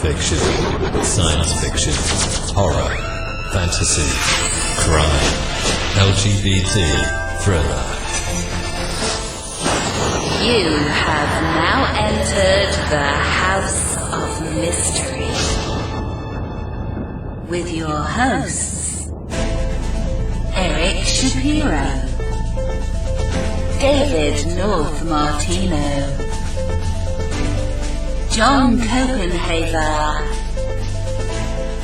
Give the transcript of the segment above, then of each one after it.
fiction, science fiction, horror, fantasy, crime, LGBT, thriller. You have now entered the House of Mystery with your hosts, Eric Shapiro, David North Martino, John Copenhaver,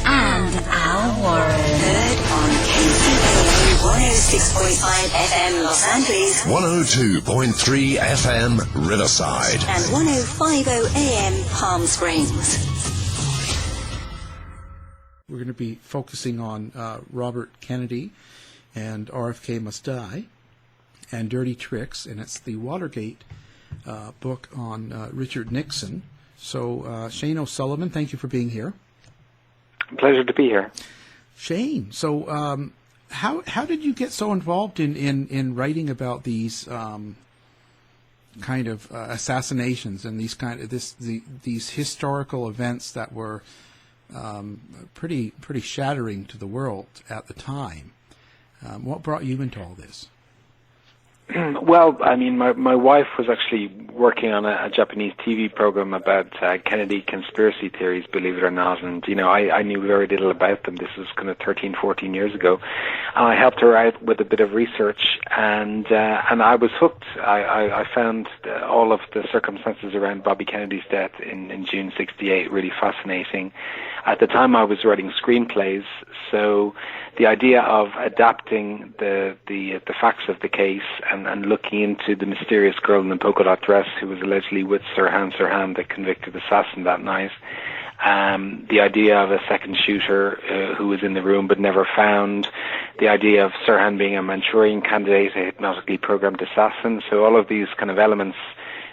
and Al Warren. Heard on KCAA 106.5 FM Los Angeles, 102.3 FM Riverside, and 105.0 AM Palm Springs. We're going to be focusing on Robert Kennedy and RFK Must Die and Dirty Tricks, and it's the Watergate book on Richard Nixon. So, Shane O'Sullivan, thank you for being here. Pleasure to be here. Shane, so how did you get so involved in writing about these kind of assassinations and these historical events that were pretty shattering to the world at the time? What brought you into all this? Well, I mean, my wife was actually working on a Japanese TV program about Kennedy conspiracy theories, believe it or not, and, you know, I knew very little about them. This was kind of 13, 14 years ago. And I helped her out with a bit of research, and I was hooked. I found all of the circumstances around Bobby Kennedy's death in June '68 really fascinating. At the time, I was writing screenplays, so the idea of adapting the facts of the case and looking into the mysterious girl in the polka-dot dress who was allegedly with Sirhan Sirhan, the convicted assassin that night, the idea of a second shooter who was in the room but never found, the idea of Sirhan being a Manchurian candidate, a hypnotically programmed assassin. So all of these kind of elements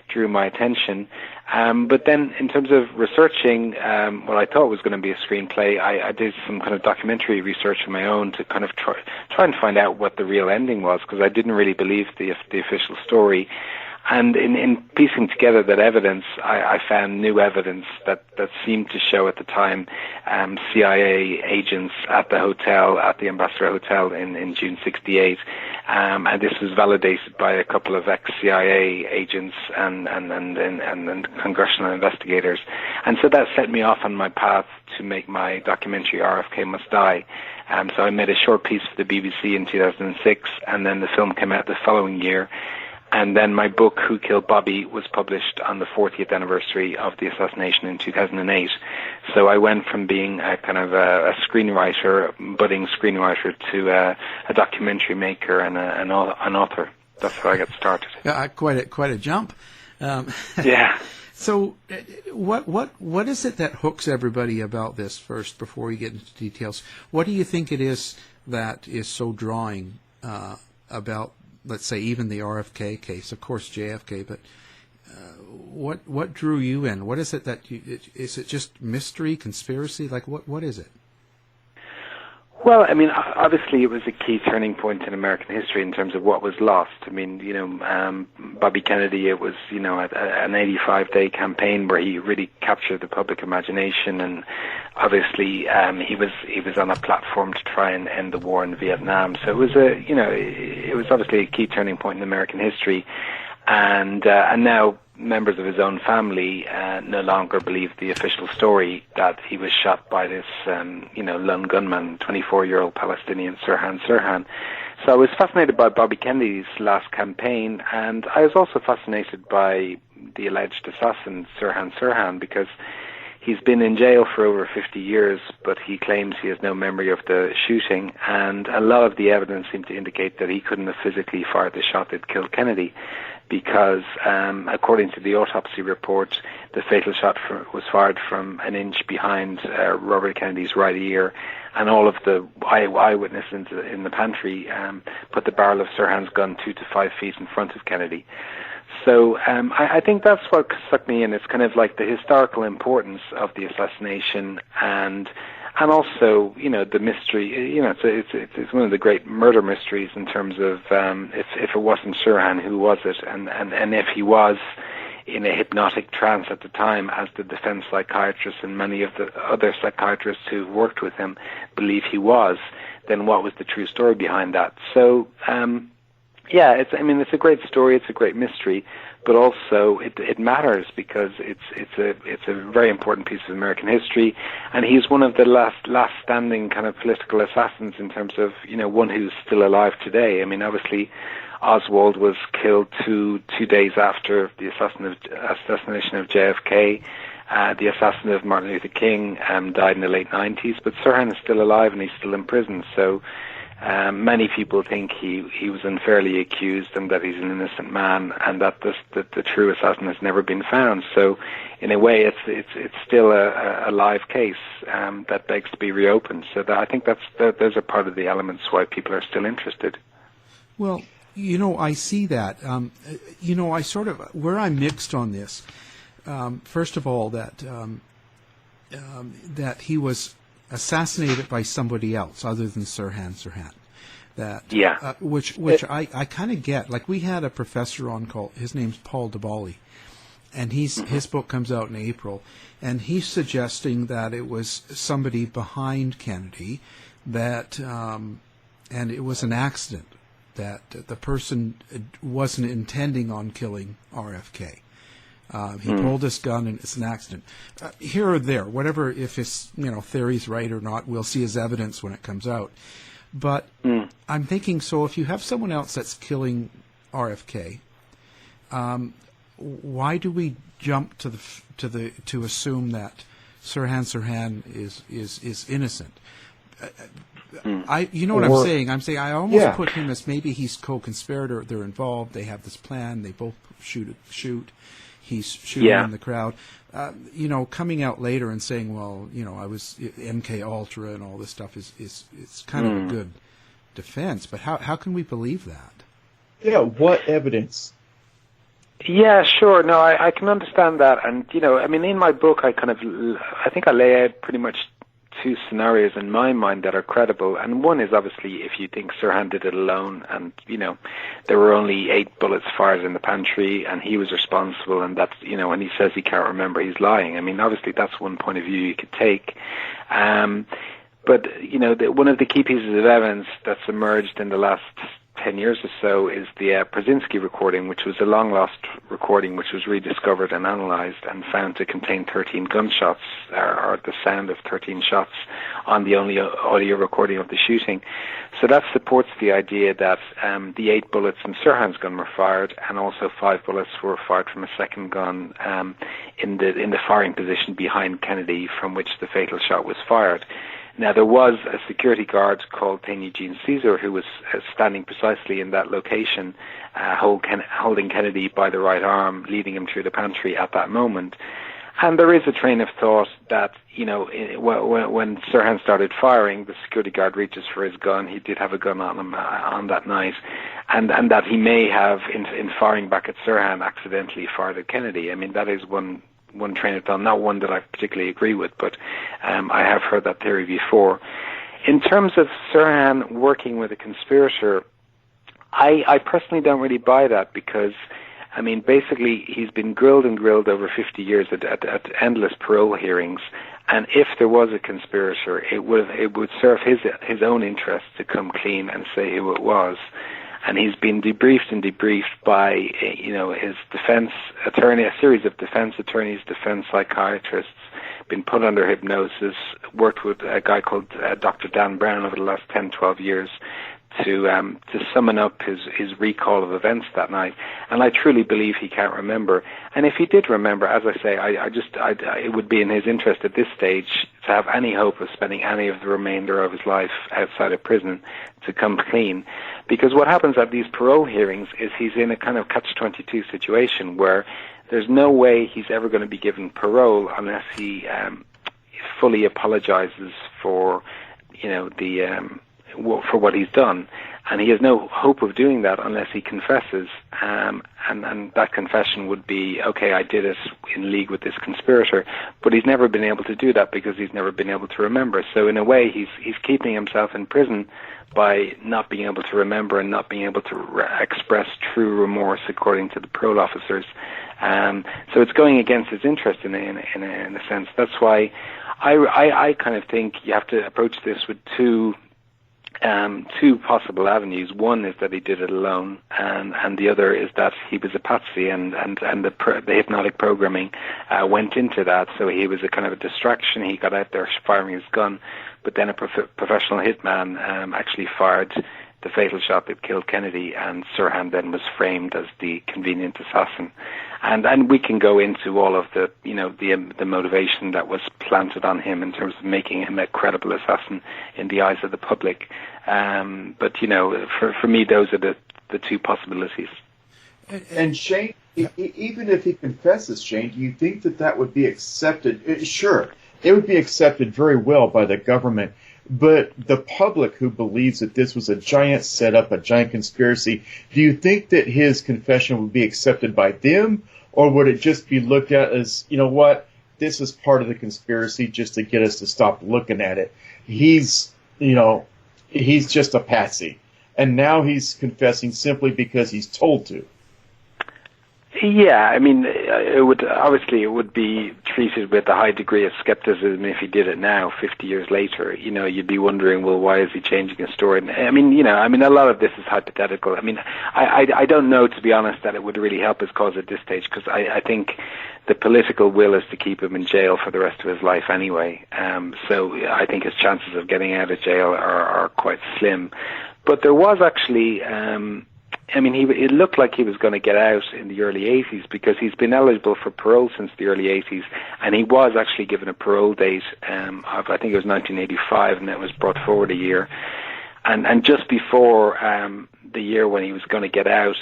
drew my attention. But then in terms of researching what I thought was going to be a screenplay, I did some kind of documentary research on my own to kind of try and find out what the real ending was, because I didn't really believe the official story. And in piecing together that evidence, I found new evidence that seemed to show at the time CIA agents at the hotel, at the Ambassador Hotel in June '68. And this was validated by a couple of ex-CIA agents and congressional investigators. And so that set me off on my path to make my documentary RFK Must Die. So I made a short piece for the BBC in 2006, and then the film came out the following year. And then my book, Who Killed Bobby, was published on the 40th anniversary of the assassination in 2008. So I went from being a kind of a screenwriter, budding screenwriter, to a documentary maker and an author. That's how I got started. Yeah, quite a jump. Yeah. So, what is it that hooks everybody about this first, before we get into details? What do you think it is that is so drawing about, let's say, even the RFK case, of course JFK, but what drew you in? What is it that is it just mystery, conspiracy? Like, what is it? Well, I mean, obviously it was a key turning point in American history in terms of what was lost. I mean, you know, Bobby Kennedy, it was, you know, an 85-day campaign where he really captured the public imagination, and obviously he was on a platform to try and end the war in Vietnam. So it was it was obviously a key turning point in American history, and now members of his own family no longer believe the official story that he was shot by this, lone gunman, 24-year-old Palestinian Sirhan Sirhan. So I was fascinated by Bobby Kennedy's last campaign, and I was also fascinated by the alleged assassin, Sirhan Sirhan, because he's been in jail for over 50 years, but he claims he has no memory of the shooting, and a lot of the evidence seemed to indicate that he couldn't have physically fired the shot that killed Kennedy, because according to the autopsy report, the fatal shot was fired from an inch behind Robert Kennedy's right ear, and all of the eyewitnesses in the pantry put the barrel of Sirhan's gun 2 to 5 feet in front of Kennedy. So I think that's what stuck me in. It's kind of like the historical importance of the assassination, and also, you know, the mystery. You know, it's one of the great murder mysteries in terms of if it wasn't Sirhan, who was it? And if he was, in a hypnotic trance at the time, as the defense psychiatrist and many of the other psychiatrists who worked with him believe he was, then what was the true story behind that? So, it's a great story, it's a great mystery, but also it matters because it's a very important piece of American history, and he's one of the last standing kind of political assassins in terms of, one who's still alive today. I mean, obviously, Oswald was killed two days after the assassination of JFK. The assassin of Martin Luther King died in the late 90s, but Sirhan is still alive and he's still in prison. So many people think he was unfairly accused and that he's an innocent man, and that the true assassin has never been found. So in a way, it's still a live case that begs to be reopened. So I think those are part of the elements why people are still interested. Well, I see that. I sort of, where I'm mixed on this, first of all, that he was assassinated by somebody else other than Sirhan Sirhan. Which I kind of get. Like, we had a professor on called, his name's Paul DeBali, and his book comes out in April, and he's suggesting that it was somebody behind Kennedy, that and it was an accident, that the person wasn't intending on killing RFK. He pulled his gun and it's an accident. Here or there, whatever, if his theory's right or not, we'll see his evidence when it comes out. But I'm thinking, so if you have someone else that's killing RFK, why do we jump to assume that Sirhan Sirhan is innocent? What I'm saying? I'm saying I almost put him as maybe he's co-conspirator. They're involved. They have this plan. They both shoot. He's shooting in the crowd. Coming out later and saying, well, I was MK Ultra and all this stuff is kind of a good defense. But how can we believe that? Yeah. What evidence? Yeah, sure. No, I can understand that. And, in my book, I think I lay out pretty much two scenarios in my mind that are credible, and one is obviously if you think Sirhan did it alone, and there were only 8 bullets fired in the pantry, and he was responsible, and that's when he says he can't remember, he's lying. I mean, obviously that's one point of view you could take, but one of the key pieces of evidence that's emerged in the last 10 years or so is the Presidency recording, which was a long-lost recording which was rediscovered and analysed and found to contain 13 gunshots, or the sound of 13 shots on the only audio recording of the shooting. So that supports the idea that the 8 bullets in Sirhan's gun were fired, and also 5 bullets were fired from a second gun in the firing position behind Kennedy, from which the fatal shot was fired. Now, there was a security guard called Thane Eugene Caesar who was standing precisely in that location, holding Kennedy by the right arm, leading him through the pantry at that moment. And there is a train of thought that, when Sirhan started firing, the security guard reaches for his gun. He did have a gun on him on that night. And that he may have, in firing back at Sirhan, accidentally fired at Kennedy. I mean, that is one train of thought, not one that I particularly agree with, but I have heard that theory before. In terms of Sirhan working with a conspirator, I personally don't really buy that, because, I mean, basically he's been grilled and grilled over 50 years at endless parole hearings, and if there was a conspirator, it would serve his own interest to come clean and say who it was. And he's been debriefed by, his defense attorney, a series of defense attorneys, defense psychiatrists, been put under hypnosis, worked with a guy called Dr. Dan Brown over the last 10, 12 years to summon up his recall of events that night. And I truly believe he can't remember. And if he did remember, as I say, it would be in his interest at this stage to have any hope of spending any of the remainder of his life outside of prison to come clean. Because what happens at these parole hearings is he's in a kind of catch-22 situation where there's no way he's ever going to be given parole unless he fully apologizes for, for what he's done. And he has no hope of doing that unless he confesses. And that confession would be, okay, I did it in league with this conspirator. But he's never been able to do that because he's never been able to remember. So in a way, he's keeping himself in prison by not being able to remember and not being able to express true remorse according to the parole officers. So it's going against his interest in a sense. That's why I kind of think you have to approach this with two possible avenues. One is that he did it alone, and the other is that he was a patsy, and the hypnotic programming went into that. So he was a kind of a distraction. He got out there firing his gun, but then a professional hitman actually fired the fatal shot that killed Kennedy, and Sirhan then was framed as the convenient assassin. And we can go into all of the the motivation that was planted on him in terms of making him a credible assassin in the eyes of the public. But for me, those are the two possibilities. And Shane, even if he confesses, Shane, do you think that would be accepted? Sure, it would be accepted very well by the government. But the public who believes that this was a giant setup, a giant conspiracy, do you think that his confession would be accepted by them, or would it just be looked at as, you know what, this is part of the conspiracy just to get us to stop looking at it? He's just a patsy, and now he's confessing simply because he's told to. Yeah, I mean, it would be treated with a high degree of skepticism if he did it now, 50 years later. You'd be wondering, well, why is he changing his story? I mean, a lot of this is hypothetical. I mean, I don't know, to be honest, that it would really help his cause at this stage, because I think the political will is to keep him in jail for the rest of his life anyway. So I think his chances of getting out of jail are quite slim. But there was actually... it looked like he was going to get out in the early 80s, because he's been eligible for parole since the early 80s, and he was actually given a parole date of, I think it was 1985, and it was brought forward a year. And just before the year when he was going to get out,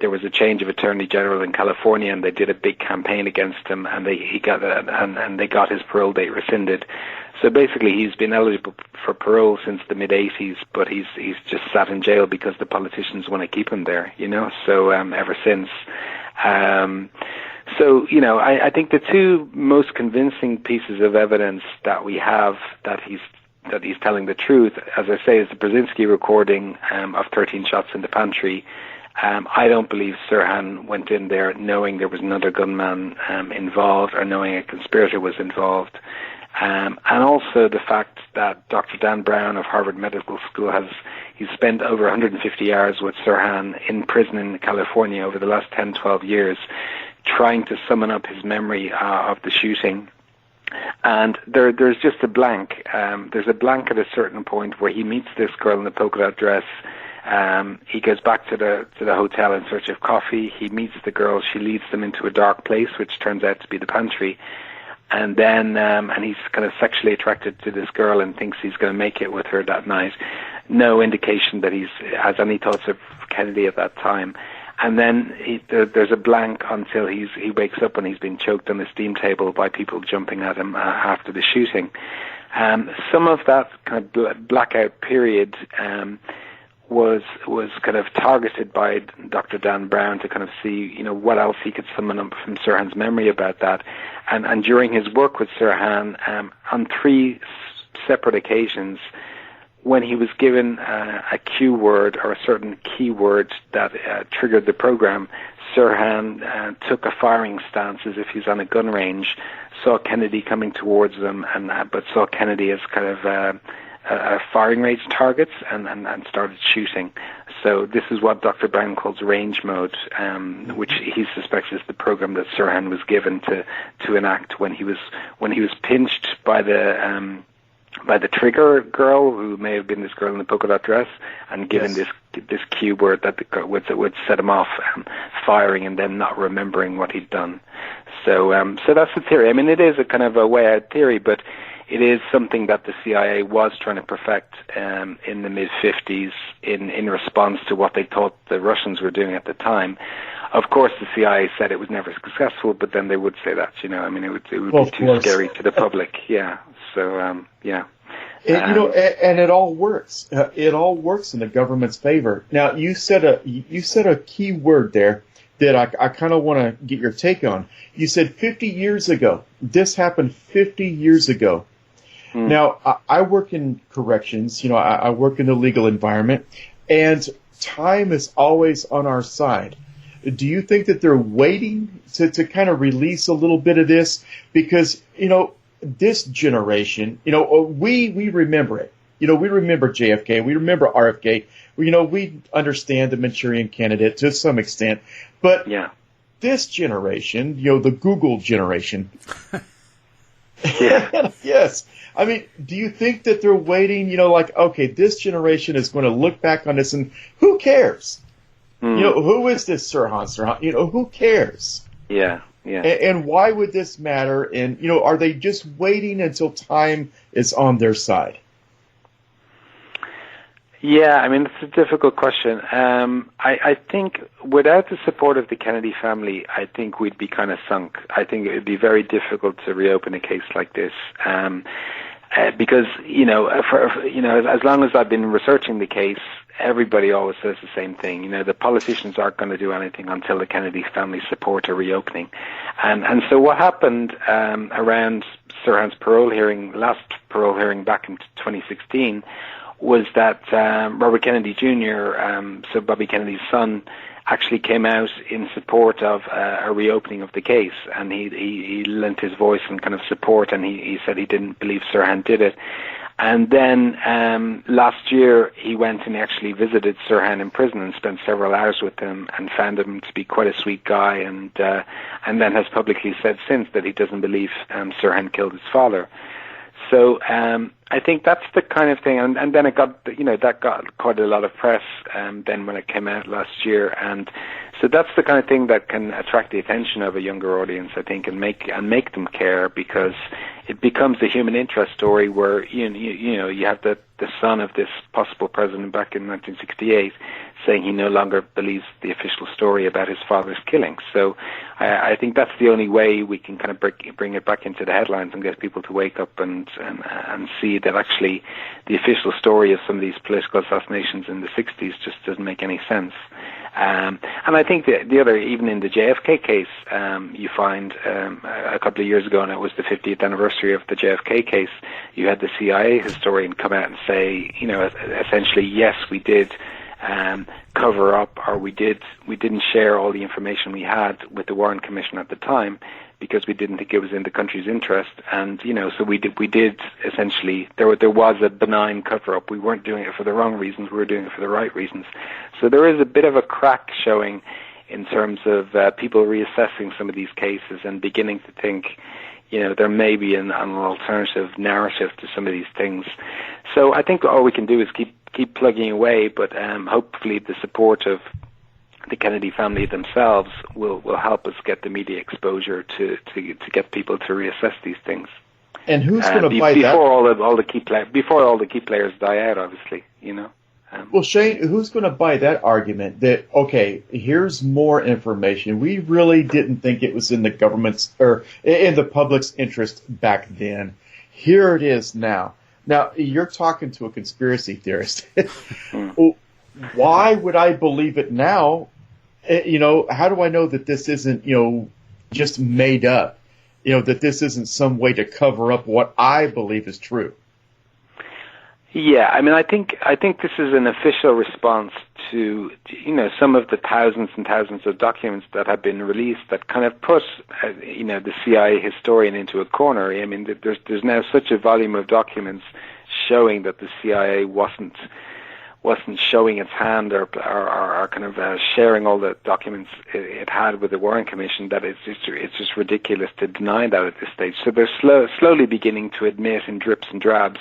there was a change of Attorney General in California, and they did a big campaign against him, and they got his parole date rescinded. So basically, he's been eligible for parole since the mid-'80s, but he's just sat in jail because the politicians want to keep him there, So ever since. I think the two most convincing pieces of evidence that we have that he's telling the truth, as I say, is the Brzezinski recording of 13 shots in the pantry. I don't believe Sirhan went in there knowing there was another gunman involved, or knowing a conspirator was involved. And also the fact that Dr. Dan Brown of Harvard Medical School he's spent over 150 hours with Sirhan in prison in California over the last 10, 12 years, trying to summon up his memory of the shooting. And there's just a blank. There's a blank at a certain point where he meets this girl in the polka-dot dress. He goes back to the hotel in search of coffee. He meets the girl. She leads them into a dark place, which turns out to be the pantry. And then, and he's kind of sexually attracted to this girl and thinks he's going to make it with her that night. No indication that he has any thoughts of Kennedy at that time. And then there's a blank until he wakes up and he's been choked on the steam table by people jumping at him after the shooting. Some of that kind of blackout period was kind of targeted by Dr. Dan Brown to kind of see, what else he could summon up from Sirhan's memory about that. And during his work with Sirhan, on 3 separate occasions, when he was given a cue word or a certain keyword that triggered the program, Sirhan took a firing stance as if he's on a gun range, saw Kennedy coming towards them, but saw Kennedy as kind of a firing range targets and started shooting. So this is what Dr. Brown calls range mode, which he suspects is the program that Sirhan was given to enact when he was pinched by the trigger girl, who may have been this girl in the polka-dot dress, and given this cue word that would set him off firing and then not remembering what he'd done. So that's the theory. I mean, it is a kind of a way out theory, but it is something that the CIA was trying to perfect in the mid-'50s in response to what they thought the Russians were doing at the time. Of course, the CIA said it was never successful, but then they would say that, I mean, it would be too scary to the public. Yeah. So, yeah. And it all works. It all works in the government's favor. Now, you said a key word there that I kind of want to get your take on. You said 50 years ago. This happened 50 years ago. Now, I work in corrections. I work in the legal environment, and time is always on our side. Do you think that they're waiting to kind of release a little bit of this? Because, this generation, we remember it. We remember JFK. We remember RFK. We understand the Manchurian Candidate to some extent. But this generation, the Google generation. Yeah. Yes. I mean, do you think that they're waiting, okay, this generation is going to look back on this and who cares? Who is this Sirhan Sirhan? Who cares? Yeah, yeah. And why would this matter? And, are they just waiting until time is on their side? Yeah, I mean, it's a difficult question. I think without the support of the Kennedy family, I think we'd be kind of sunk. I think it would be very difficult to reopen a case like this. Because, as long as I've been researching the case, everybody always says the same thing. The politicians aren't going to do anything until the Kennedy family support a reopening. And so what happened around Sirhan's last parole hearing back in 2016, was that Robert Kennedy Jr., so Bobby Kennedy's son, actually came out in support of a reopening of the case, and he lent his voice in kind of support, and he said he didn't believe Sirhan did it. And then last year he went and actually visited Sirhan in prison and spent several hours with him and found him to be quite a sweet guy, and then has publicly said since that he doesn't believe Sirhan killed his father. So I think that's the kind of thing, and then it got, that got quite a lot of press then when it came out last year, and so that's the kind of thing that can attract the attention of a younger audience, I think, and make them care, because it becomes a human interest story where you have the son of this possible president back in 1968 saying he no longer believes the official story about his father's killing. So I think that's the only way we can kind of bring it back into the headlines and get people to wake up and see that actually the official story of some of these political assassinations in the 60s just doesn't make any sense. And I think the other, even in the JFK case, you find a couple of years ago, and it was the 50th anniversary of the JFK case, you had the CIA historian come out and say, essentially, yes, we did cover up, or we didn't share all the information we had with the Warren Commission at the time because we didn't think it was in the country's interest. And so we did essentially, there was a benign cover up. We weren't doing it for the wrong reasons, we were doing it for the right reasons. So there is a bit of a crack showing in terms of people reassessing some of these cases and beginning to think there may be an alternative narrative to some of these things. So I think all we can do is keep plugging away, but hopefully the support of the Kennedy family themselves will help us get the media exposure to get people to reassess these things. And who's going to buy before that? Before all the key players die out, obviously, Well, Shane, who's going to buy that argument that, okay, here's more information. We really didn't think it was in the government's or in the public's interest back then. Here it is now. Now, you're talking to a conspiracy theorist. Why would I believe it now? How do I know that this isn't, just made up? That this isn't some way to cover up what I believe is true? Yeah, I mean, I think this is an official response to, some of the thousands and thousands of documents that have been released that kind of put, the CIA historian into a corner. I mean, there's now such a volume of documents showing that the CIA wasn't showing its hand or kind of sharing all the documents it had with the Warren Commission that it's just ridiculous to deny that at this stage. So they're slowly beginning to admit in drips and drabs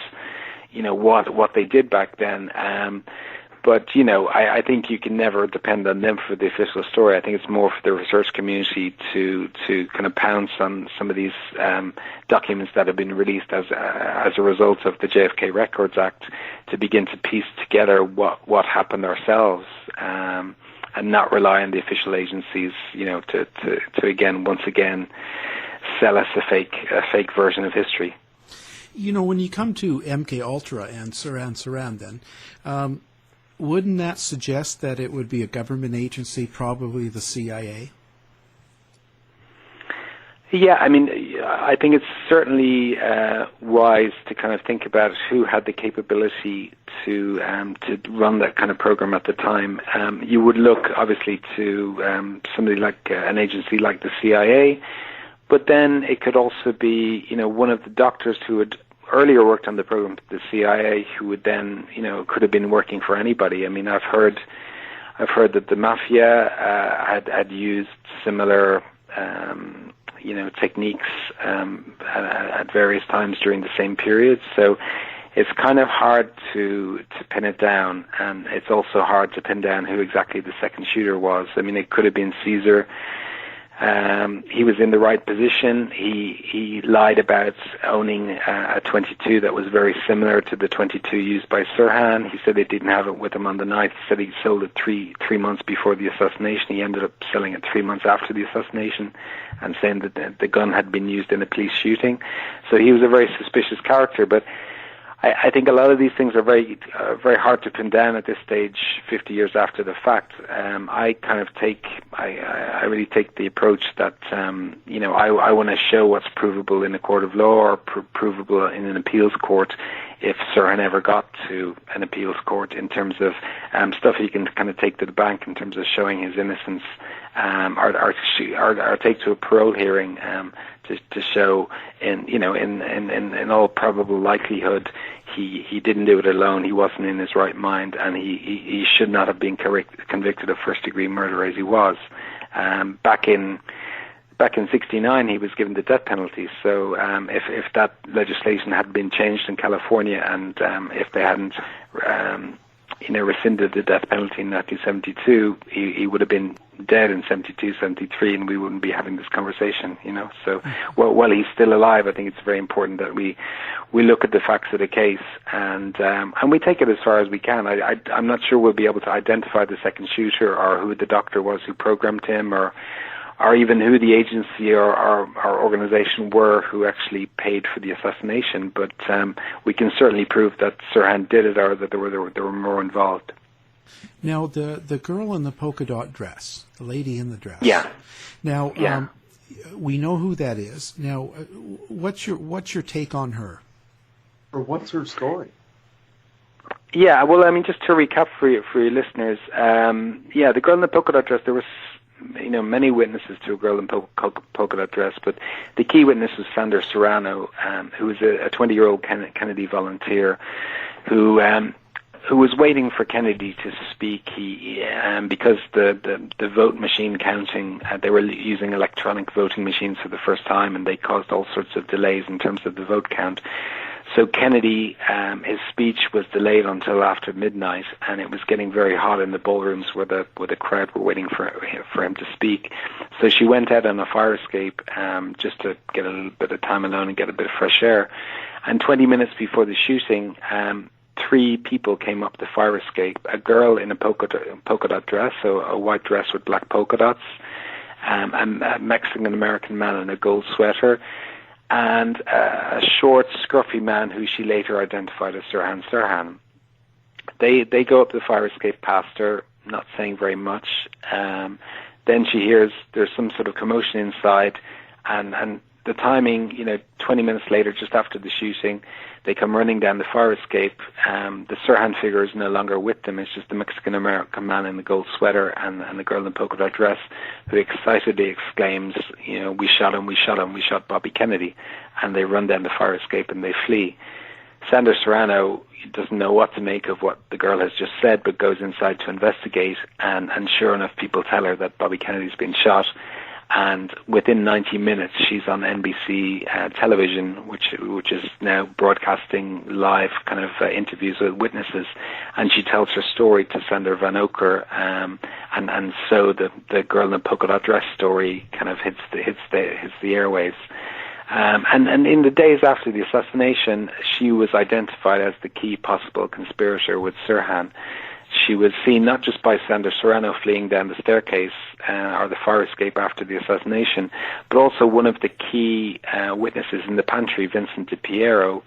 what they did back then. But, I think you can never depend on them for the official story. I think it's more for the research community to kind of pounce on some of these documents that have been released as a result of the JFK Records Act to begin to piece together what happened ourselves, and not rely on the official agencies, to once again sell us a fake version of history. When you come to MK Ultra and Sirhan Sirhan, then, wouldn't that suggest that it would be a government agency, probably the CIA? Yeah, I mean, I think it's certainly wise to kind of think about who had the capability to run that kind of program at the time. You would look obviously to somebody like an agency like the CIA, but then it could also be, you know, one of the doctors who had earlier worked on the program, the CIA, who would then, you know, could have been working for anybody. I mean, I've heard that the mafia had used similar techniques at various times during the same period. So it's kind of hard to pin it down, and it's also hard to pin down who exactly the second shooter was. I mean, it could have been Caesar. He was in the right position. He lied about owning a 22 that was very similar to the 22 used by Sirhan. He said they didn't have it with him on the night. He said he sold it three months before the assassination. He ended up selling it 3 months after the assassination, and saying that the gun had been used in a police shooting. So he was a very suspicious character. But I think a lot of these things are very hard to pin down at this stage, 50 years after the fact. I really take the approach that I want to show what's provable in a court of law or provable in an appeals court, if Sirhan ever got to an appeals court, in terms of stuff he can kind of take to the bank in terms of showing his innocence, or take to a parole hearing to show in all probable likelihood he didn't do it alone. He wasn't in his right mind, and he should not have been convicted of first-degree murder as he was. Back in '69, he was given the death penalty. So if that legislation had been changed in California, and if they hadn't rescinded the death penalty in 1972, he would have been dead in 72, 73, and we wouldn't be having this conversation, So while he's still alive, I think it's very important that we look at the facts of the case, and we take it as far as we can. I'm not sure we'll be able to identify the second shooter, or who the doctor was who programmed him, or even who the agency or our organization were who actually paid for the assassination. But we can certainly prove that Sirhan did it, or that there were more involved. Now, the girl in the polka-dot dress, the lady in the dress. Yeah. Now, yeah. We know who that is. Now, what's your take on her? Or what's her story? Yeah, well, I mean, just to recap for your listeners, the girl in the polka-dot dress, there was many witnesses to a girl in polka-dot dress, but the key witness was Sanders Serrano, who was a 20-year-old Kennedy volunteer who was waiting for Kennedy to speak. Because the vote machine counting, they were using electronic voting machines for the first time, and they caused all sorts of delays in terms of the vote count. So Kennedy, his speech was delayed until after midnight, and it was getting very hot in the ballrooms where the crowd were waiting for him to speak. So she went out on a fire escape just to get a little bit of time alone and get a bit of fresh air. And 20 minutes before the shooting, 3 people came up the fire escape: a girl in a polka dot dress, so a white dress with black polka dots, a Mexican-American man in a gold sweater, and a short, scruffy man who she later identified as Sirhan Sirhan. They go up the fire escape past her, not saying very much. Then she hears there's some sort of commotion inside, and the timing, 20 minutes later, just after the shooting, they come running down the fire escape. The Sirhan figure is no longer with them. It's just the Mexican-American man in the gold sweater and the girl in the polka dot dress, who excitedly exclaims, "We shot him, we shot him, we shot Bobby Kennedy." And they run down the fire escape and they flee. Sanders Serrano doesn't know what to make of what the girl has just said, but goes inside to investigate, and sure enough, people tell her that Bobby Kennedy's been shot. And within 90 minutes, she's on NBC television, which is now broadcasting live kind of interviews with witnesses, and she tells her story to Sander Van Oker, and so the girl in the polka dot dress story kind of hits the airwaves. And in the days after the assassination, she was identified as the key possible conspirator with Sirhan. She was seen not just by Sanders Serrano fleeing down the staircase or the fire escape after the assassination, but also one of the key witnesses in the pantry, Vincent Di Pierro,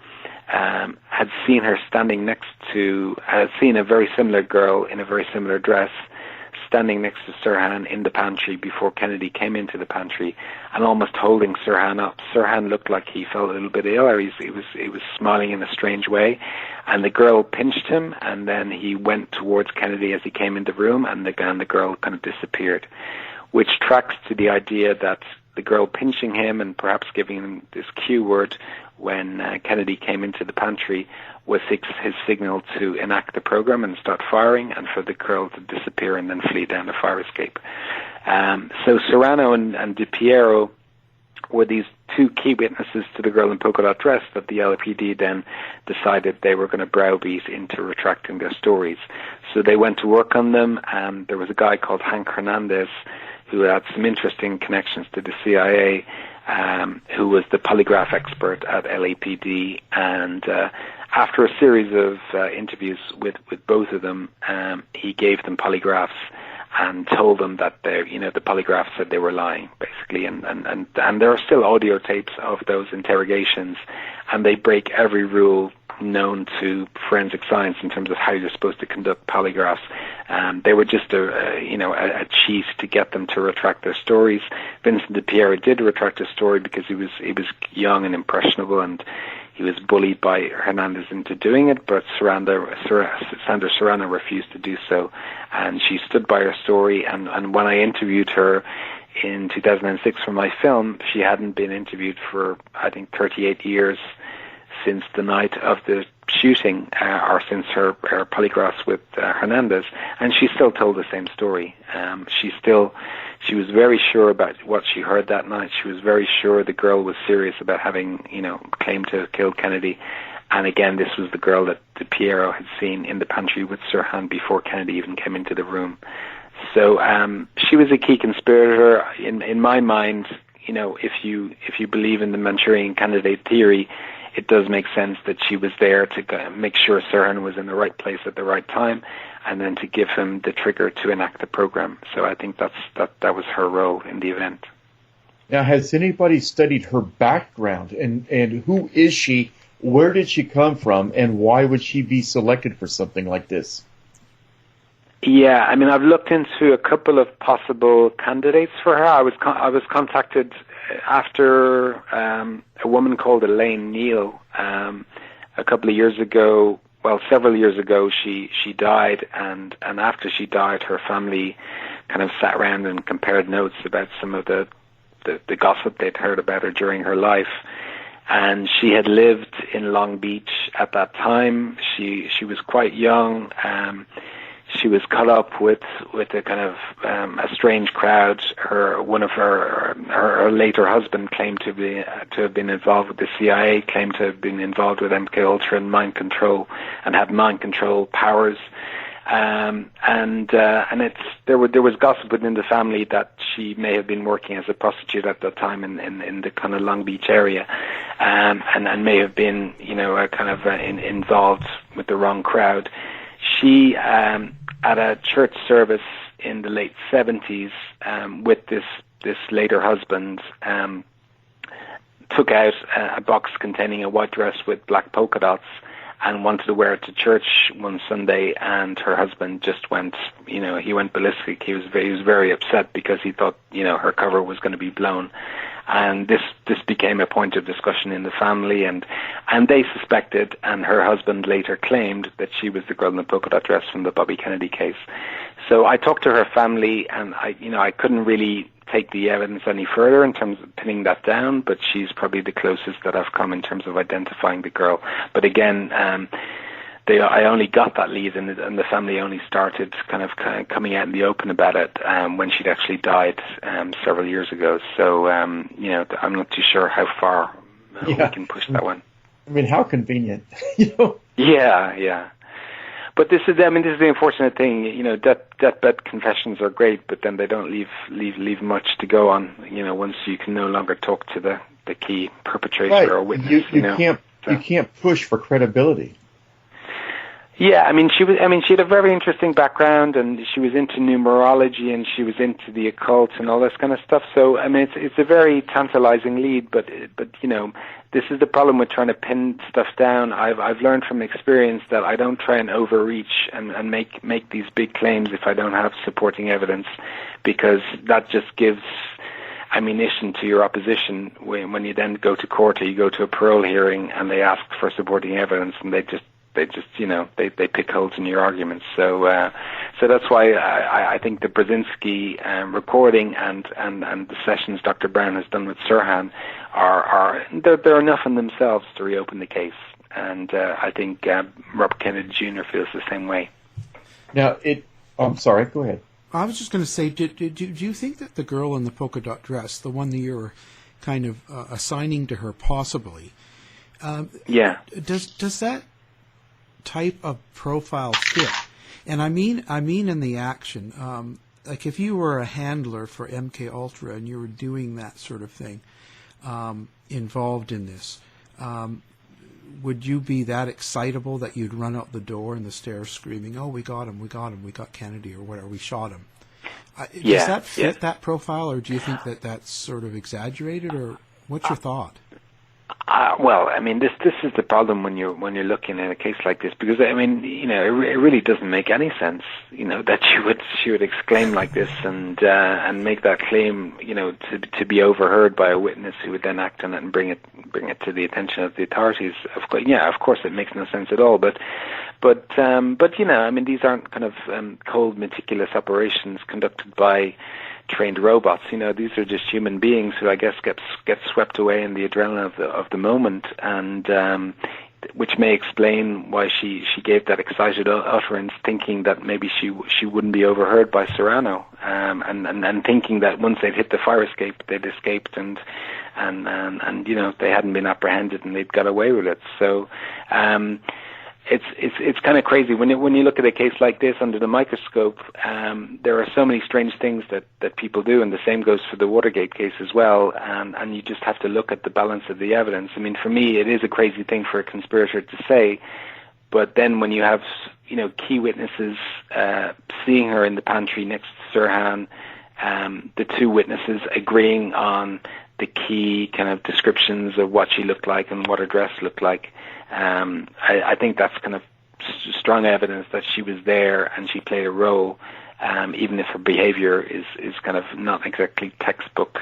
had seen her had seen a very similar girl in a very similar dress standing next to Sirhan in the pantry before Kennedy came into the pantry, and almost holding Sirhan up. Sirhan looked like he felt a little bit ill, or he was smiling in a strange way, and the girl pinched him, and then he went towards Kennedy as he came in the room, and the girl kind of disappeared, which tracks to the idea that the girl pinching him and perhaps giving him this cue word when Kennedy came into the pantry was his signal to enact the program and start firing, and for the girl to disappear and then flee down the fire escape. So Serrano and Di Pierro were these two key witnesses to the girl in polka-dot dress that the LAPD then decided they were going to browbeat into retracting their stories. So they went to work on them, and there was a guy called Hank Hernandez who had some interesting connections to the CIA, who was the polygraph expert at LAPD, and after a series of interviews with both of them, he gave them polygraphs and told them that the polygraphs said they were lying, basically, and there are still audio tapes of those interrogations, and they break every rule known to forensic science in terms of how you're supposed to conduct polygraphs. They were just a cheat to get them to retract their stories. Vincent Di Pierro did retract his story because he was young and impressionable, and he was bullied by Hernandez into doing it, but Sandra Serrano refused to do so, and she stood by her story. And when I interviewed her in 2006 for my film, she hadn't been interviewed for, I think, 38 years since the night of the shooting, or since her polygraphs with Hernandez, and she still told the same story. She was very sure about what she heard that night. She was very sure the girl was serious about having, claimed to have killed Kennedy. And again, this was the girl that Di Pierro had seen in the pantry with Sirhan before Kennedy even came into the room. So she was a key conspirator. In my mind, if you believe in the Manchurian candidate theory, it does make sense that she was there to make sure Sirhan was in the right place at the right time, and then to give him the trigger to enact the program. So I think that was her role in the event. Now, has anybody studied her background, and who is she, where did she come from, and why would she be selected for something like this? Yeah, I mean, I've looked into a couple of possible candidates for her. I was contacted after a woman called Elaine Neal a couple of years ago. Well, several years ago, she died, and after she died, her family kind of sat around and compared notes about some of the gossip they'd heard about her during her life. And she had lived in Long Beach at that time. She was quite young. She was caught up with a kind of a strange crowd. One of her later husband claimed to have been involved with the CIA, claimed to have been involved with MKUltra and mind control, and had mind control powers. There was gossip within the family that she may have been working as a prostitute at that time in the kind of Long Beach area, and may have been involved with the wrong crowd. She at a church service in the late 70s with this later husband took out a box containing a white dress with black polka dots and wanted to wear it to church one Sunday, and her husband just went ballistic. He was very upset because he thought her cover was going to be blown, and this became a point of discussion in the family, and they suspected, and her husband later claimed, that she was the girl in the polka dot dress from the Bobby Kennedy case. So I talked to her family, and I couldn't really take the evidence any further in terms of pinning that down, but she's probably the closest that I've come in terms of identifying the girl. But again, I only got that lead, and the family only started kind of coming out in the open about it when she'd actually died several years ago. So I'm not too sure how far we can push that one. I mean, how convenient, Yeah. But this is the unfortunate thing. Deathbed confessions are great, but then they don't leave much to go on. Once you can no longer talk to the key perpetrator or witness. You can't push for credibility. Yeah, she had a very interesting background, and she was into numerology, and she was into the occult and all this kind of stuff. So, it's a very tantalizing lead, but this is the problem with trying to pin stuff down. I've learned from experience that I don't try and overreach and make these big claims if I don't have supporting evidence, because that just gives ammunition to your opposition when you then go to court or you go to a parole hearing and they ask for supporting evidence, and they pick holes in your arguments. So that's why I think the Brzezinski recording and the sessions Dr. Brown has done with Sirhan they're enough in themselves to reopen the case. And I think Robert Kennedy Jr. feels the same way. Now, I'm sorry, go ahead. I was just going to say, do you think that the girl in the polka-dot dress, the one that you were kind of assigning to her possibly, does that type of profile fit? And I mean in the action, like if you were a handler for MK Ultra and you were doing that sort of thing, involved in this, would you be that excitable that you'd run out the door and the stairs screaming, "Oh, we got him, we got Kennedy," or whatever, "We shot him"? Does that fit that profile, or do you think that that's sort of exaggerated, or what's your thought? Well, I mean, this is the problem when you're looking at a case like this, because I mean, you know, it really doesn't make any sense, you know, that she would exclaim like this and make that claim, you know, to be overheard by a witness who would then act on it and bring it to the attention of the authorities. Of course, it makes no sense at all. But you know, I mean, these aren't kind of cold, meticulous operations conducted by trained robots. You know, these are just human beings who I guess get swept away in the adrenaline of the moment, and which may explain why she gave that excited utterance, thinking that maybe she wouldn't be overheard by Serrano, and thinking that once they'd hit the fire escape, they'd escaped and you know, they hadn't been apprehended and they'd got away with it. So it's kind of crazy when you look at a case like this under the microscope. There are so many strange things that people do, and the same goes for the Watergate case as well. And you just have to look at the balance of the evidence. I mean, for me, it is a crazy thing for a conspirator to say, but then when you have, you know, key witnesses seeing her in the pantry next to Sirhan, the two witnesses agreeing on the key kind of descriptions of what she looked like and what her dress looked like. I think that's kind of strong evidence that she was there and she played a role, even if her behavior is kind of not exactly textbook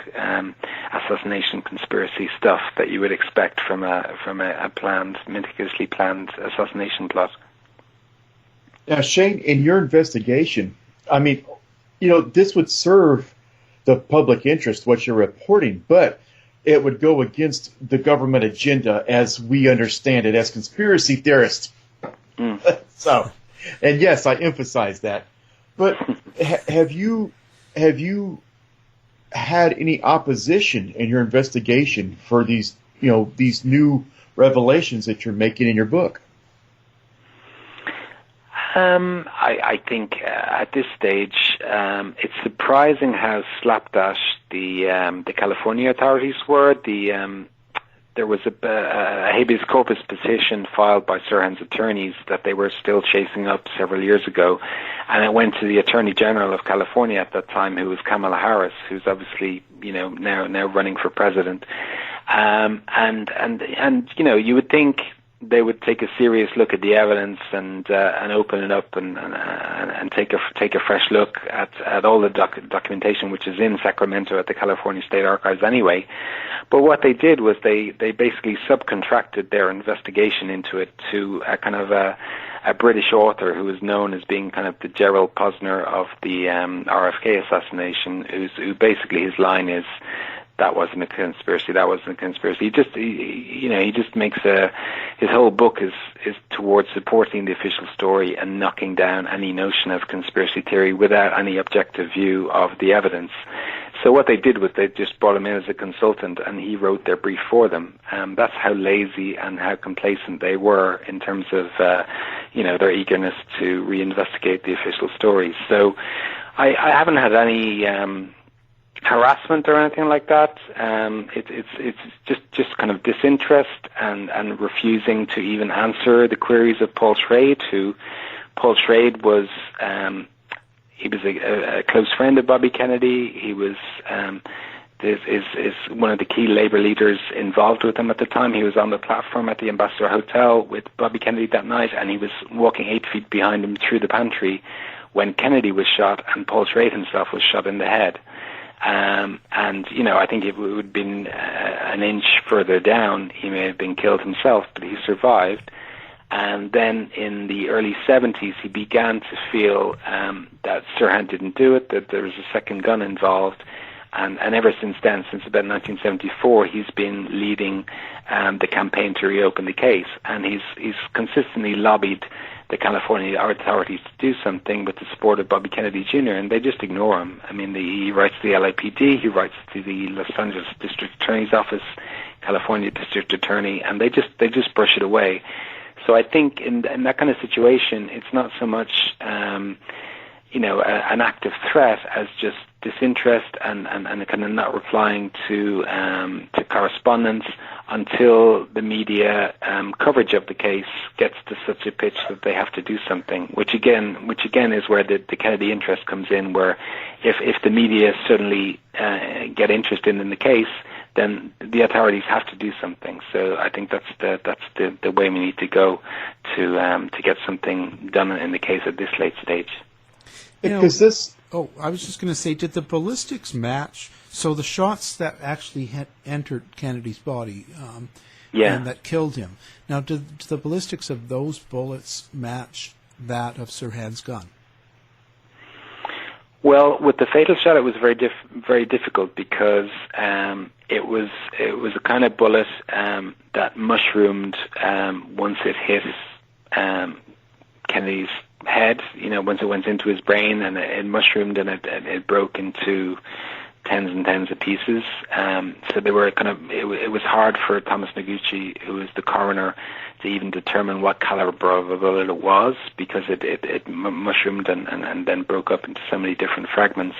assassination conspiracy stuff that you would expect from a planned, meticulously planned assassination plot. Now, Shane, in your investigation, I mean, you know, this would serve the public interest, what you're reporting, but it would go against the government agenda as we understand it as conspiracy theorists. So, and yes, I emphasize that. But have you had any opposition in your investigation for these, you know, these new revelations that you're making in your book? I think at this stage, it's surprising how slapdash the California authorities were. There was a habeas corpus petition filed by Sirhan's attorneys that they were still chasing up several years ago, and it went to the Attorney General of California at that time, who was Kamala Harris, who's obviously, you know, now running for president. And you know, you would think they would take a serious look at the evidence and open it up and take a fresh look at all the documentation which is in Sacramento at the California State Archives anyway. But what they did was they basically subcontracted their investigation into it to a kind of a British author who is known as being kind of the Gerald Posner of the RFK assassination, who basically his line is, "That wasn't a conspiracy. That wasn't a conspiracy." He just makes his whole book is towards supporting the official story and knocking down any notion of conspiracy theory without any objective view of the evidence. So what they did was they just brought him in as a consultant, and he wrote their brief for them. That's how lazy and how complacent they were in terms of their eagerness to reinvestigate the official stories. So I haven't had any harassment or anything like that. It's just kind of disinterest and refusing to even answer the queries of Paul Schrade, who Paul Schrade was he was a close friend of Bobby Kennedy. He was is one of the key labor leaders involved with him at the time. He was on the platform at the Ambassador Hotel with Bobby Kennedy that night, and he was walking 8 feet behind him through the pantry when Kennedy was shot and Paul Schrade himself was shot in the head. And, I think if it would have been an inch further down, he may have been killed himself, but he survived. And then in the early 70s, he began to feel that Sirhan didn't do it, that there was a second gun involved. And ever since then, since about 1974, he's been leading the campaign to reopen the case. And he's consistently lobbied the California authorities to do something with the support of Bobby Kennedy Jr., and they just ignore him. I mean, he writes to the LAPD, he writes to the Los Angeles District Attorney's Office, California District Attorney, and they just brush it away. So I think in that kind of situation, it's not so much an active threat as just disinterest and kind of not replying to correspondence until the media coverage of the case gets to such a pitch that they have to do something. Which again is where the Kennedy interest comes in. Where if the media suddenly get interested in the case, then the authorities have to do something. So I think that's the way we need to go to get something done in the case at this late stage. Because this. Oh, I was just going to say, did the ballistics match? So the shots that actually had entered Kennedy's body and that killed him. Now, did the ballistics of those bullets match that of Sirhan's gun? Well, with the fatal shot, it was very difficult because it was a kind of bullet that mushroomed once it hit Kennedy's head. Once it went into his brain, and it mushroomed and it broke into tens and tens of pieces. So they were it was hard for Thomas Noguchi, who was the coroner, to even determine what caliber of a bullet it was, because it mushroomed and then broke up into so many different fragments.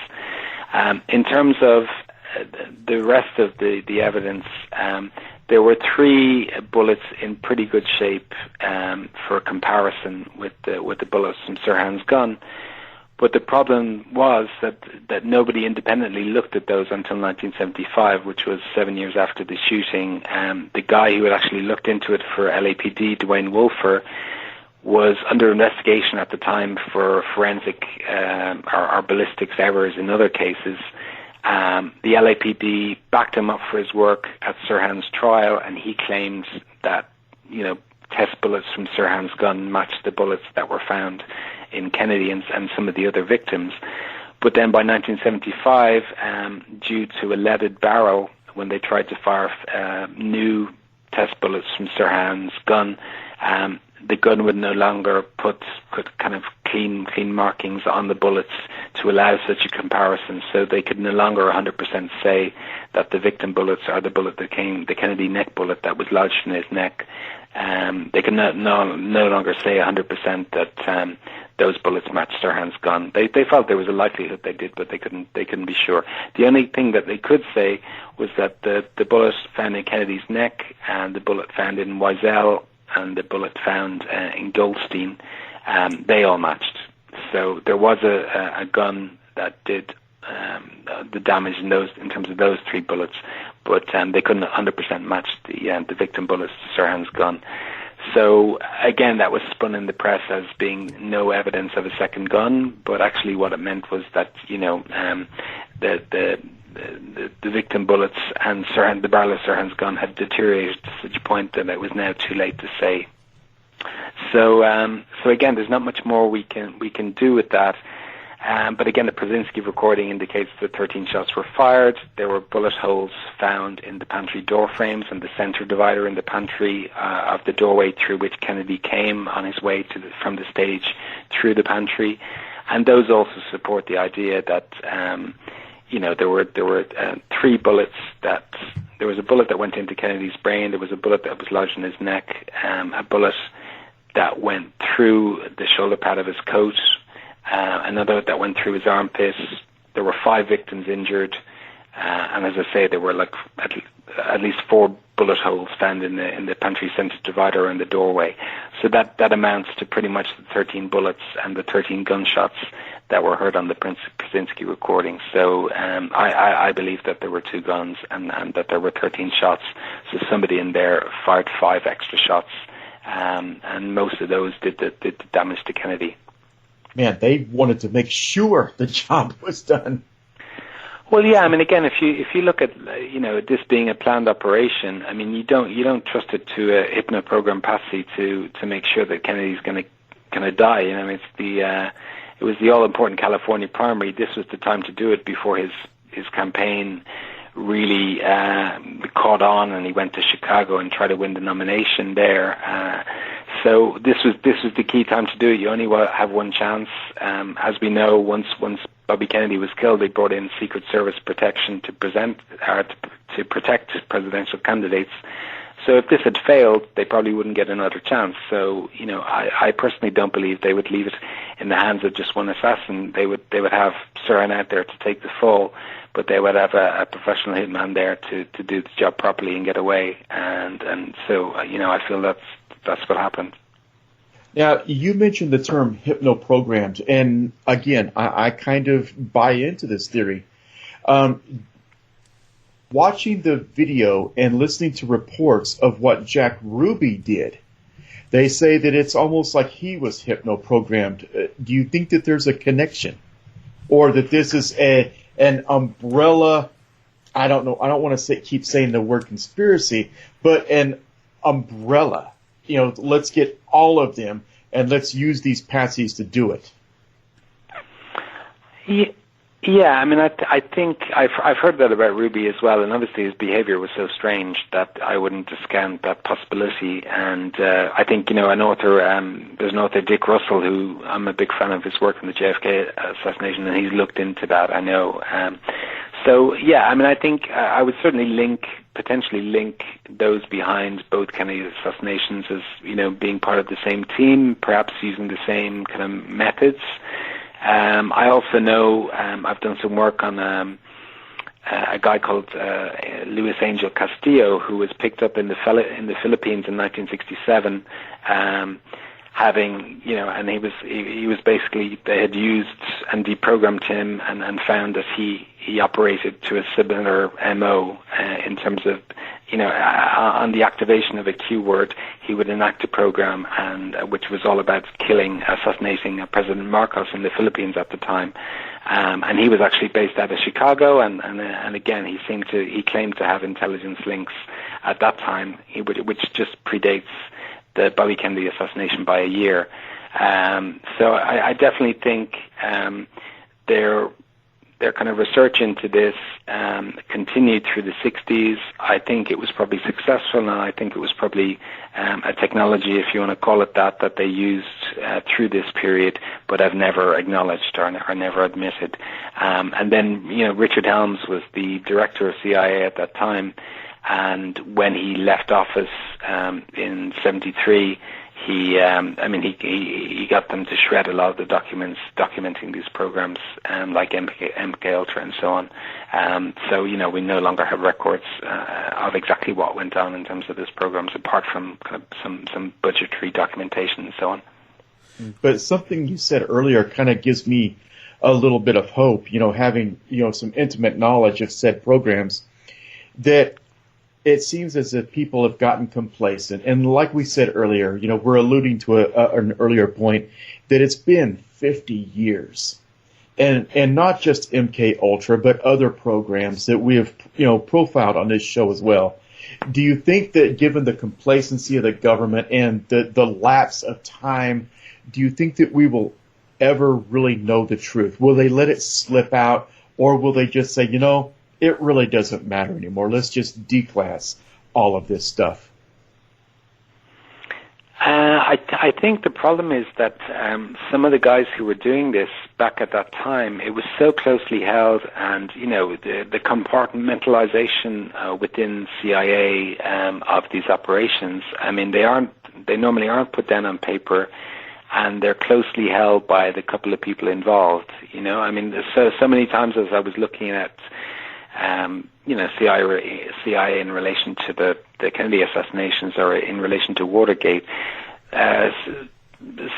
In terms of the rest of the evidence, there were 3 bullets in pretty good shape for comparison with the bullets from Sirhan's gun. But the problem was that nobody independently looked at those until 1975, which was 7 years after the shooting. The guy who had actually looked into it for LAPD, Dwayne Wolfer, was under investigation at the time for forensic or ballistics errors in other cases. The LAPD backed him up for his work at Sirhan's trial, and he claimed that test bullets from Sirhan's gun matched the bullets that were found in Kennedy and some of the other victims. But then by 1975, due to a leaded barrel, when they tried to fire new test bullets from Sirhan's gun, the gun would no longer put kind of clean markings on the bullets to allow such a comparison. So they could no longer 100% say that the victim bullets are the bullet that came, the Kennedy neck bullet that was lodged in his neck. They could no longer say 100% that those bullets matched Sirhan's gun. They felt there was a likelihood they did, but they couldn't be sure. The only thing that they could say was that the bullet found in Kennedy's neck, and the bullet found in Wiesel, and the bullet found in Goldstein, they all matched. So there was a gun that did the damage in terms of those 3 bullets, but they couldn't 100% match the victim bullets to Sirhan's gun. So again, that was spun in the press as being no evidence of a second gun, but actually what it meant was that the victim bullets and the barrel of Sirhan's gun had deteriorated to such a point that it was now too late to say. So again, there's not much more we can do with that. But again, the Presidency recording indicates that 13 shots were fired. There were bullet holes found in the pantry door frames and the center divider in the pantry of the doorway through which Kennedy came on his way from the stage through the pantry. And those also support the idea that there were 3 bullets. There was a bullet that went into Kennedy's brain. There was a bullet that was lodged in his neck. A bullet that went through the shoulder pad of his coat. Another that went through his armpits. There were 5 victims injured, and as I say, there were at least 4 bullet holes found in the pantry center divider and the doorway. So that amounts to pretty much the 13 bullets and the 13 gunshots that were heard on the Presidency recording. So I believe that there were 2 guns and that there were 13 shots. So somebody in there fired 5 extra shots, and most of those did the damage to Kennedy. Man, they wanted to make sure the job was done. Well, yeah. I mean, again, if you look at this being a planned operation, I mean, you don't trust it to a hypno-program patsy to make sure that Kennedy's going to die. You know, it was the all-important California primary. This was the time to do it before his campaign really caught on, and he went to Chicago and tried to win the nomination there. So this was the key time to do it. You only have one chance. As we know, once Bobby Kennedy was killed, they brought in Secret Service protection to protect presidential candidates. So if this had failed, they probably wouldn't get another chance. So, I personally don't believe they would leave it in the hands of just one assassin. They would have Sirhan out there to take the fall, but they would have a professional hitman there to do the job properly and get away. And so, I feel that's what happened. Now, you mentioned the term hypno-programmed, and again, I kind of buy into this theory. Watching the video and listening to reports of what Jack Ruby did, they say that it's almost like he was hypno-programmed. Do you think that there's a connection? Or that this is an umbrella, I don't know, I don't want to keep saying the word conspiracy, but an umbrella. Let's get all of them, and let's use these patsies to do it. Yeah, I mean, I think I've heard that about Ruby as well, and obviously his behavior was so strange that I wouldn't discount that possibility. And I think, there's an author, Dick Russell, who I'm a big fan of his work on the JFK assassination, and he's looked into that, I know. So, yeah, I mean, I think I would certainly potentially link those behind both Kennedy assassinations as, being part of the same team, perhaps using the same kind of methods. I also know I've done some work on a guy called Luis Angel Castillo, who was picked up in the Philippines in 1967, having, and he was basically, they had used and deprogrammed him and found that he operated to a similar MO in terms of, on the activation of a Q word, he would enact a program and which was all about assassinating President Marcos in the Philippines at the time. And he was actually based out of Chicago, and again, he claimed to have intelligence links at that time, which just predates the Bobby Kennedy assassination by a year. So I definitely think their kind of research into this continued through the 60s. I think it was probably successful, and I think it was probably a technology, if you want to call it that they used through this period, but have never acknowledged or never admitted. And then, Richard Helms was the director of CIA at that time, and when he left office in 1973, he got them to shred a lot of the documents documenting these programs, like MK Ultra and so on. So we no longer have records of exactly what went on in terms of these programs, apart from kind of some budgetary documentation and so on. But something you said earlier kind of gives me a little bit of hope. Having some intimate knowledge of said programs, that it seems as if people have gotten complacent. And like we said earlier, we're alluding to an earlier point that it's been 50 years. And not just MK Ultra, but other programs that we have, profiled on this show as well. Do you think that given the complacency of the government and the lapse of time, do you think that we will ever really know the truth? Will they let it slip out, or will they just say, it really doesn't matter anymore. Let's just declass all of this stuff. I think the problem is that some of the guys who were doing this back at that time, it was so closely held, and the compartmentalization within CIA of these operations. I mean, they normally aren't put down on paper, and they're closely held by the couple of people involved. I mean, so many times as I was looking at CIA in relation to the Kennedy assassinations or in relation to Watergate.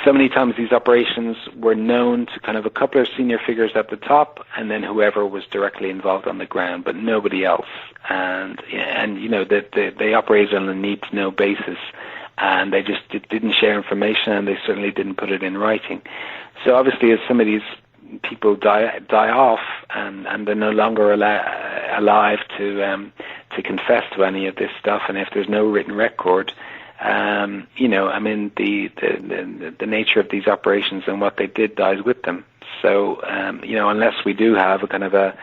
So many times these operations were known to kind of a couple of senior figures at the top, and then whoever was directly involved on the ground, but nobody else. And they operated on a need-to-know basis, and they just didn't share information, and they certainly didn't put it in writing. So obviously, as some of these people die off, and they're no longer alive to confess to any of this stuff, and if there's no written record, the nature of these operations and what they did dies with them. So, unless we do have a kind of a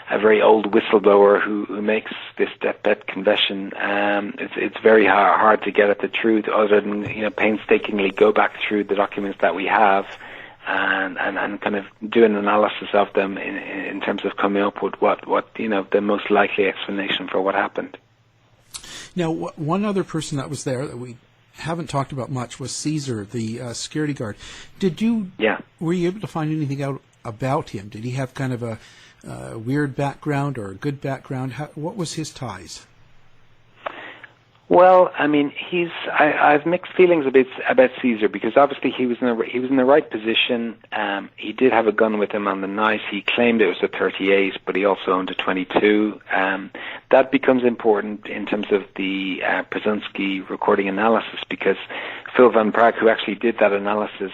very old whistleblower who makes this deathbed confession, it's very hard to get at the truth, other than painstakingly go back through the documents that we have and kind of do an analysis of them in terms of coming up with what the most likely explanation for what happened. Now, one other person that was there that we haven't talked about much was Caesar, the security guard. Were you able to find anything out about him? Did he have kind of a weird background or a good background? What was his ties? Well, I mean, I've mixed feelings about Caesar, because obviously he was in the right position. He did have a gun with him on the night. He claimed it was a .38, but he also owned a .22. That becomes important in terms of the Presidency recording analysis, because Phil Van Praag, who actually did that analysis,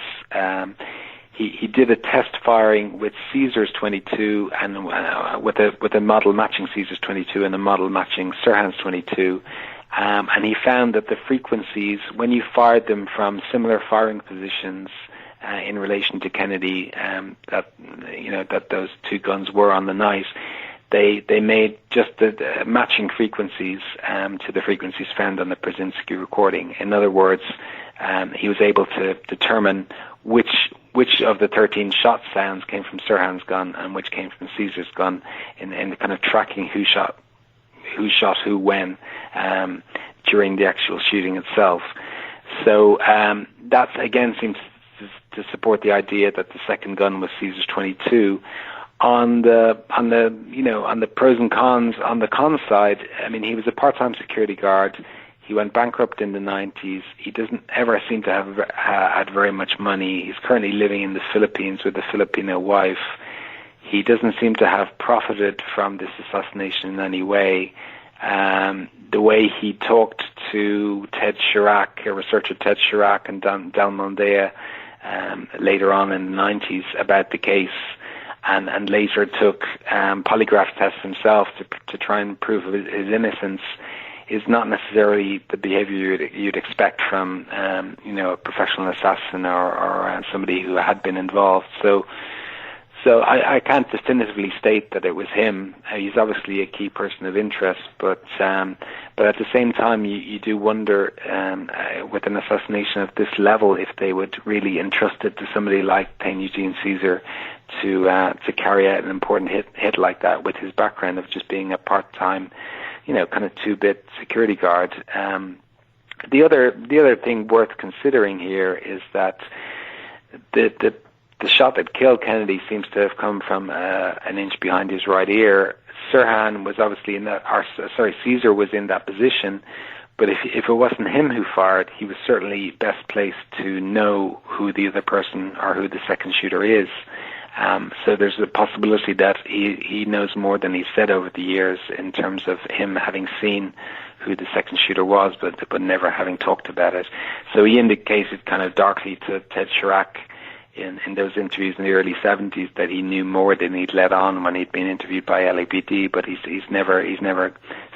he did a test firing with Caesar's .22 and with a model matching Caesar's .22 and a model matching Sirhan's .22. And he found that the frequencies, when you fired them from similar firing positions in relation to Kennedy, that those two guns were on the night, they made just the matching frequencies to the frequencies found on the Presidency recording. In other words, he was able to determine which of the 13 shot sounds came from Sirhan's gun and which came from Caesar's gun, in kind of tracking who shot who when during the actual shooting itself. So that again seems to support the idea that the second gun was Caesar's .22. On the pros and cons, on the con side, I mean, he was a part-time security guard. He went bankrupt in the 90s. He doesn't ever seem to have had very much money. He's currently living in the Philippines with a Filipino wife. He doesn't seem to have profited from this assassination in any way. The way he talked to Ted Chirac, a researcher Ted Chirac and Del Mondea later on in the 90s about the case, and later took polygraph tests himself to try and prove his innocence, is not necessarily the behavior you'd expect from a professional assassin or somebody who had been involved. So I can't definitively state that it was him. He's obviously a key person of interest, but at the same time, you do wonder with an assassination of this level if they would really entrust it to somebody like Payne Eugene Caesar to carry out an important hit like that, with his background of just being a part-time, kind of two-bit security guard. The other thing worth considering here is that the shot that killed Kennedy seems to have come from an inch behind his right ear. Sirhan was obviously Caesar was in that position, but if it wasn't him who fired, he was certainly best placed to know who the other person or who the second shooter is. So there's a possibility that he knows more than he said over the years in terms of him having seen who the second shooter was, but never having talked about it. So he indicated kind of darkly to Ted Chirac in those interviews in the early 70s that he knew more than he'd let on when he'd been interviewed by LAPD, but he's never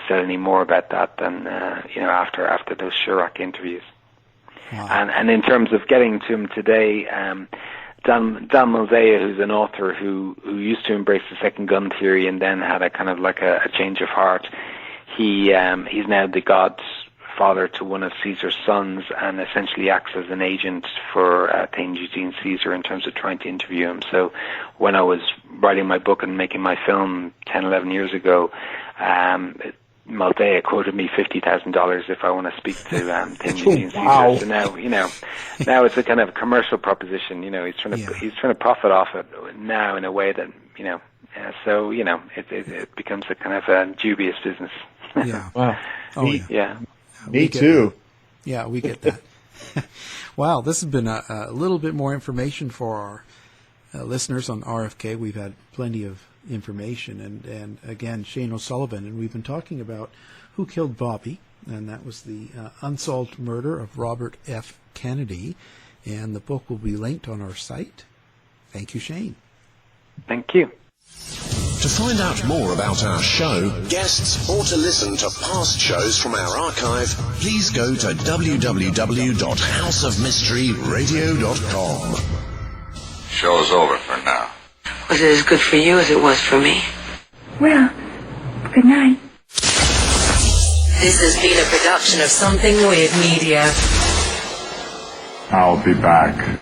said any more about that than after those Chirac interviews. Wow. And in terms of getting to him today, Dan Mosea, who's an author who used to embrace the second gun theory and then had a kind of like a change of heart, he's now the godfather to one of Caesar's sons and essentially acts as an agent for Payne Eugene Caesar in terms of trying to interview him. So when I was writing my book and making my film 10, 11 years ago, Maldea quoted me $50,000 if I want to speak to Payne Eugene Wow. Caesar. So now it's a kind of commercial proposition. He's trying to profit off it now in a way that So, it becomes a kind of a dubious business. Yeah. Wow. Oh, me, yeah. Yeah. me too. Yeah, we get that. Wow, this has been a little bit more information for our listeners on RFK. We've had plenty of information. And again, Shane O'Sullivan, and we've been talking about Who Killed Bobby, and that was the unsolved murder of Robert F. Kennedy. And the book will be linked on our site. Thank you, Shane. Thank you. To find out more about our show, guests, or to listen to past shows from our archive, please go to www.houseofmysteryradio.com. Show's over for now. Was it as good for you as it was for me? Well, good night. This has been a production of Something Weird Media. I'll be back.